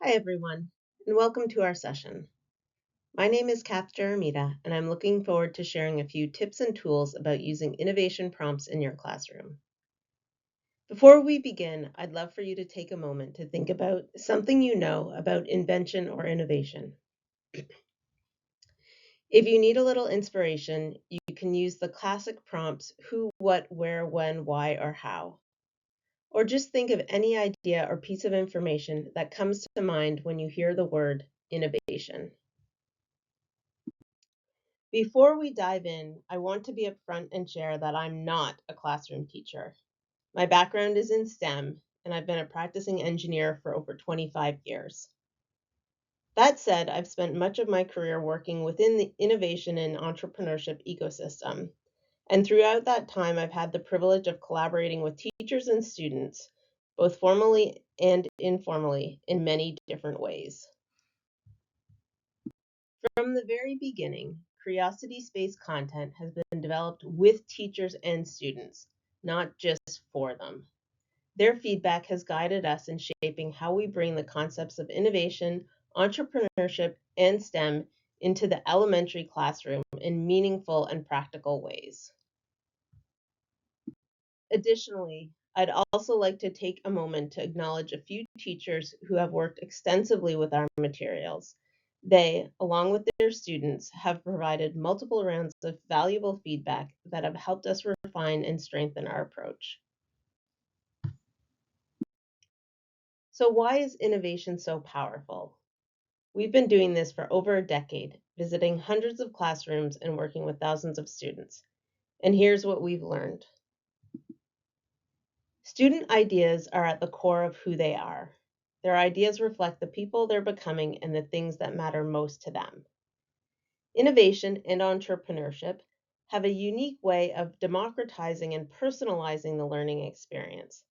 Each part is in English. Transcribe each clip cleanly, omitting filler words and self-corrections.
Hi everyone, and welcome to our session. My name is Kath Jaramita, and I'm looking forward to sharing a few tips and tools about using innovation prompts in your classroom. Before we begin, I'd love for you to take a moment to think about something you know about invention or innovation. If you need a little inspiration, you can use the classic prompts who, what, where, when, why, or how. Or just think of any idea or piece of information that comes to mind when you hear the word innovation. Before we dive in, I want to be upfront and share that I'm not a classroom teacher. My background is in STEM, and I've been a practicing engineer for over 25 years. That said, I've spent much of my career working within the innovation and entrepreneurship ecosystem. And throughout that time, I've had the privilege of collaborating with teachers and students, both formally and informally, in many different ways. From the very beginning, Curiosity Space content has been developed with teachers and students, not just for them. Their feedback has guided us in shaping how we bring the concepts of innovation, entrepreneurship, and STEM into the elementary classroom in meaningful and practical ways. Additionally, I'd also like to take a moment to acknowledge a few teachers who have worked extensively with our materials. They, along with their students, have provided multiple rounds of valuable feedback that have helped us refine and strengthen our approach. So why is innovation so powerful? We've been doing this for over a decade, visiting hundreds of classrooms and working with thousands of students. And here's what we've learned. Student ideas are at the core of who they are. Their ideas reflect the people they're becoming and the things that matter most to them. Innovation and entrepreneurship have a unique way of democratizing and personalizing the learning experience.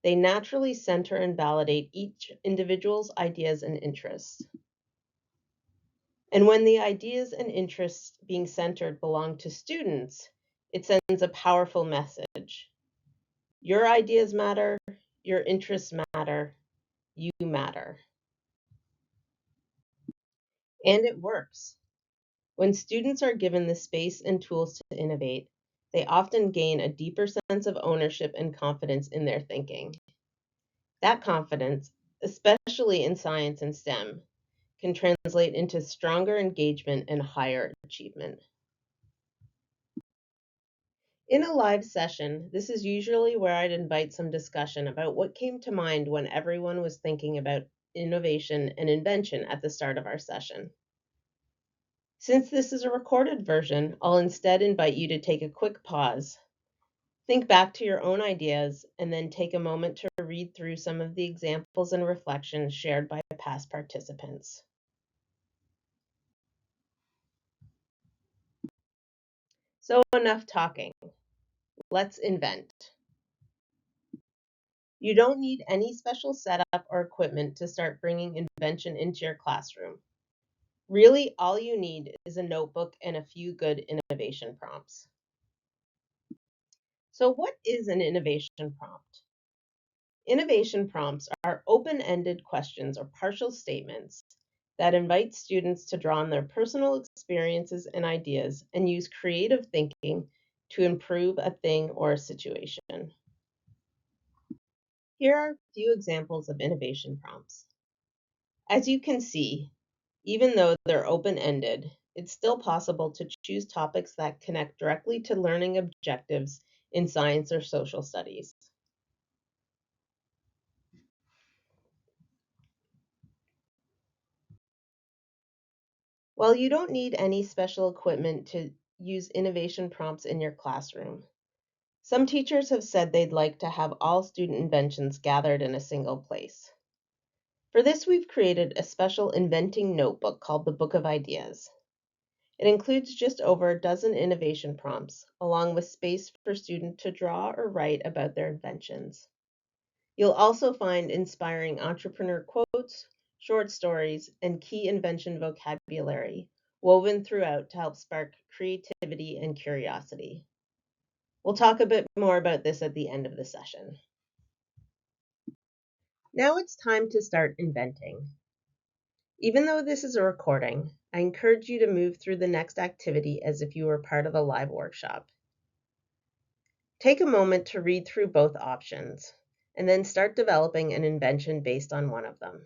They naturally center and validate each individual's ideas and interests. And when the ideas and interests being centered belong to students, it sends a powerful message. Your ideas matter, your interests matter, you matter. And it works. When students are given the space and tools to innovate, they often gain a deeper sense of ownership and confidence in their thinking. That confidence, especially in science and STEM, can translate into stronger engagement and higher achievement. In a live session, this is usually where I'd invite some discussion about what came to mind when everyone was thinking about innovation and invention at the start of our session. Since this is a recorded version, I'll instead invite you to take a quick pause, think back to your own ideas, and then take a moment to read through some of the examples and reflections shared by past participants. So enough talking. Let's invent. You don't need any special setup or equipment to start bringing invention into your classroom. Really, all you need is a notebook and a few good innovation prompts. So what is an innovation prompt? Innovation prompts are open-ended questions or partial statements that invite students to draw on their personal experiences and ideas and use creative thinking to improve a thing or a situation. Here are a few examples of innovation prompts. As you can see, even though they're open-ended, it's still possible to choose topics that connect directly to learning objectives in science or social studies. While you don't need any special equipment to use innovation prompts in your classroom, some teachers have said they'd like to have all student inventions gathered in a single place. For this, we've created a special inventing notebook called the Book of Ideas. It includes just over a dozen innovation prompts, along with space for students to draw or write about their inventions. You'll also find inspiring entrepreneur quotes, short stories, and key invention vocabulary woven throughout to help spark creativity and curiosity. We'll talk a bit more about this at the end of the session. Now it's time to start inventing. Even though this is a recording, I encourage you to move through the next activity as if you were part of a live workshop. Take a moment to read through both options, and then start developing an invention based on one of them.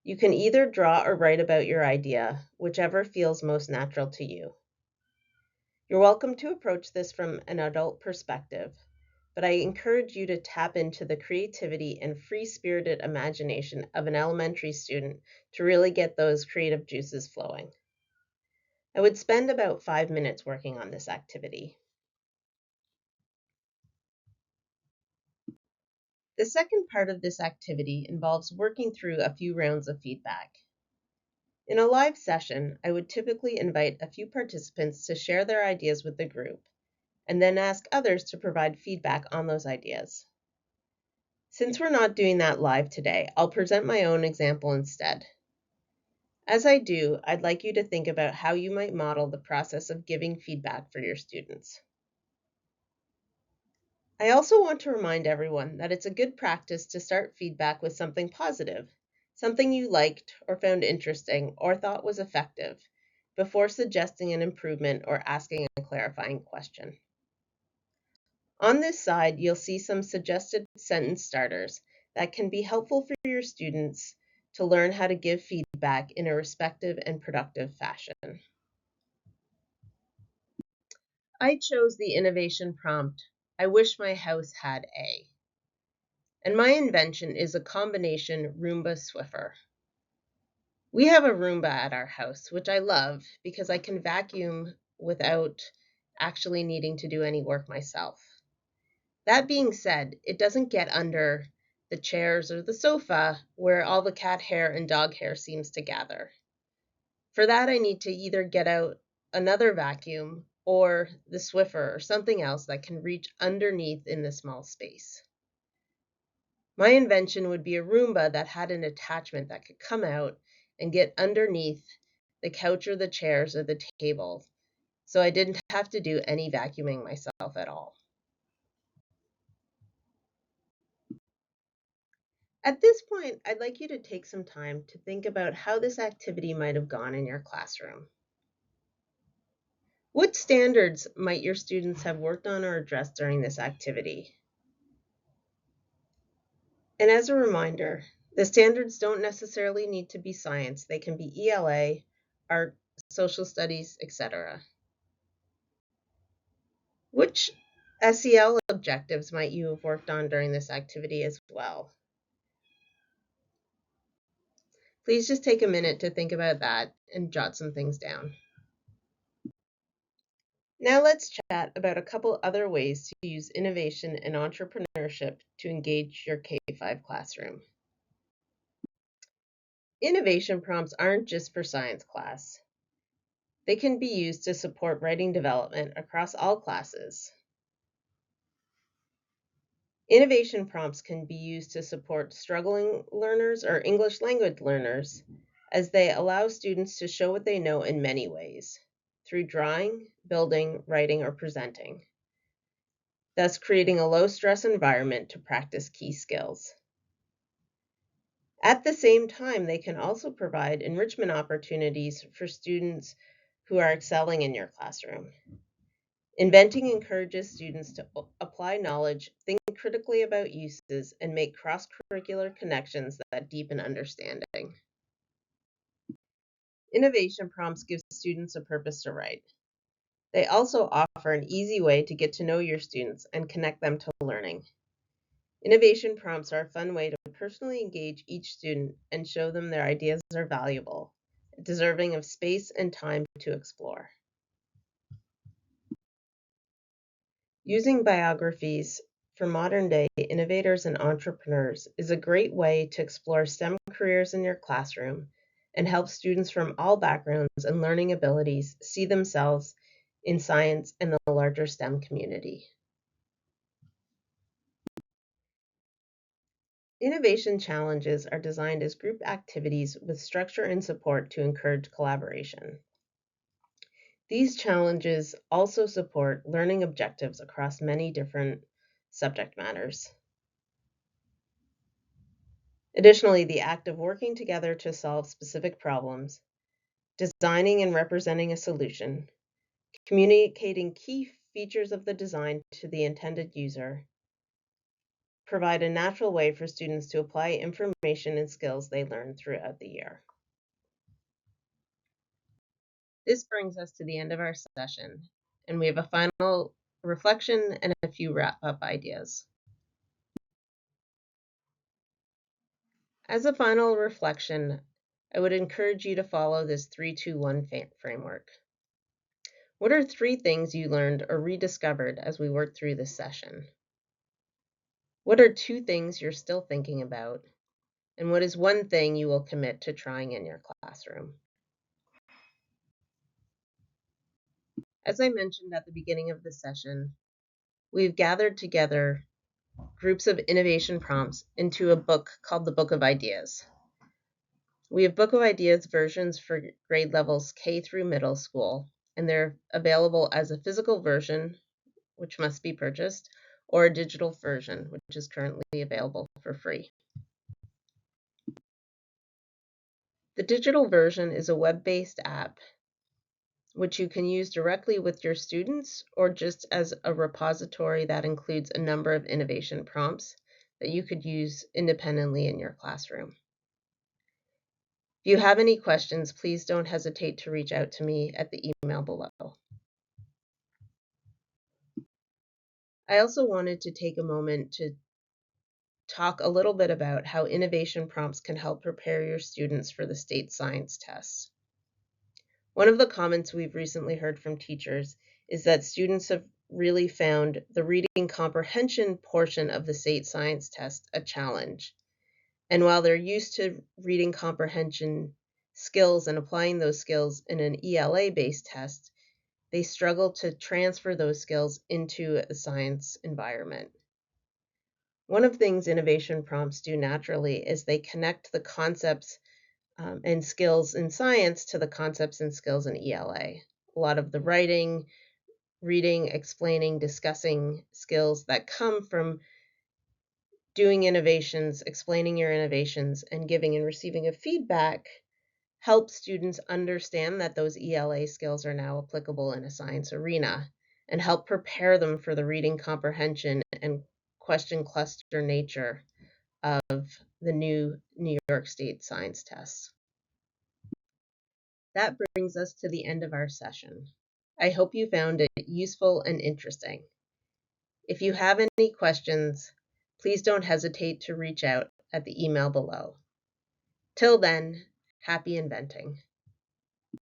You can either draw or write about your idea, whichever feels most natural to you. You're welcome to approach this from an adult perspective, but I encourage you to tap into the creativity and free-spirited imagination of an elementary student to really get those creative juices flowing. I would spend about 5 minutes working on this activity. The second part of this activity involves working through a few rounds of feedback. In a live session, I would typically invite a few participants to share their ideas with the group, and then ask others to provide feedback on those ideas. Since we're not doing that live today, I'll present my own example instead. As I do, I'd like you to think about how you might model the process of giving feedback for your students. I also want to remind everyone that it's a good practice to start feedback with something positive, something you liked or found interesting or thought was effective, before suggesting an improvement or asking a clarifying question. On this side, you'll see some suggested sentence starters that can be helpful for your students to learn how to give feedback in a respectful and productive fashion. I chose the innovation prompt, "I wish my house had a," and my invention is a combination Roomba Swiffer. We have a Roomba at our house, which I love because I can vacuum without actually needing to do any work myself. That being said, it doesn't get under the chairs or the sofa where all the cat hair and dog hair seems to gather. For that, I need to either get out another vacuum or the Swiffer or something else that can reach underneath in the small space. My invention would be a Roomba that had an attachment that could come out and get underneath the couch or the chairs or the table, so I didn't have to do any vacuuming myself at all. At this point, I'd like you to take some time to think about how this activity might have gone in your classroom. What standards might your students have worked on or addressed during this activity? And as a reminder, the standards don't necessarily need to be science. They can be ELA, art, social studies, etc. Which SEL objectives might you have worked on during this activity as well? Please just take a minute to think about that and jot some things down. Now let's chat about a couple other ways to use innovation and entrepreneurship to engage your K-5 classroom. Innovation prompts aren't just for science class. They can be used to support writing development across all classes. Innovation prompts can be used to support struggling learners or English language learners, as they allow students to show what they know in many ways, through drawing, building, writing, or presenting, thus creating a low-stress environment to practice key skills. At the same time, they can also provide enrichment opportunities for students who are excelling in your classroom. Inventing encourages students to apply knowledge, think critically about uses, and make cross-curricular connections that deepen understanding. Innovation prompts give students a purpose to write. They also offer an easy way to get to know your students and connect them to learning. Innovation prompts are a fun way to personally engage each student and show them their ideas are valuable, deserving of space and time to explore. Using biographies for modern-day innovators and entrepreneurs is a great way to explore STEM careers in your classroom and help students from all backgrounds and learning abilities see themselves in science and the larger STEM community. Innovation challenges are designed as group activities with structure and support to encourage collaboration. These challenges also support learning objectives across many different subject matters. Additionally, the act of working together to solve specific problems, designing and representing a solution, communicating key features of the design to the intended user, provide a natural way for students to apply information and skills they learn throughout the year. This brings us to the end of our session, and we have a final reflection and a few wrap-up ideas. As a final reflection, I would encourage you to follow this 3-2-1 framework. What are 3 things you learned or rediscovered as we worked through this session? What are 2 things you're still thinking about? And what is 1 thing you will commit to trying in your classroom? As I mentioned at the beginning of the session, we've gathered together groups of innovation prompts into a book called the Book of Ideas. We have Book of Ideas versions for grade levels K through middle school, and they're available as a physical version, which must be purchased, or a digital version, which is currently available for free. The digital version is a web-based app which you can use directly with your students or just as a repository that includes a number of innovation prompts that you could use independently in your classroom. If you have any questions, please don't hesitate to reach out to me at the email below. I also wanted to take a moment to talk a little bit about how innovation prompts can help prepare your students for the state science tests. One of the comments we've recently heard from teachers is that students have really found the reading comprehension portion of the state science test a challenge. And while they're used to reading comprehension skills and applying those skills in an ELA-based test, they struggle to transfer those skills into a science environment. One of the things innovation prompts do naturally is they connect the concepts and skills in science to the concepts and skills in ELA. A lot of the writing, reading, explaining, discussing skills that come from doing innovations, explaining your innovations, and giving and receiving of feedback help students understand that those ELA skills are now applicable in a science arena and help prepare them for the reading comprehension and question cluster nature of the new New York State science tests. That brings us to the end of our session. I hope you found it useful and interesting. If you have any questions, please don't hesitate to reach out at the email below. Till then, happy inventing.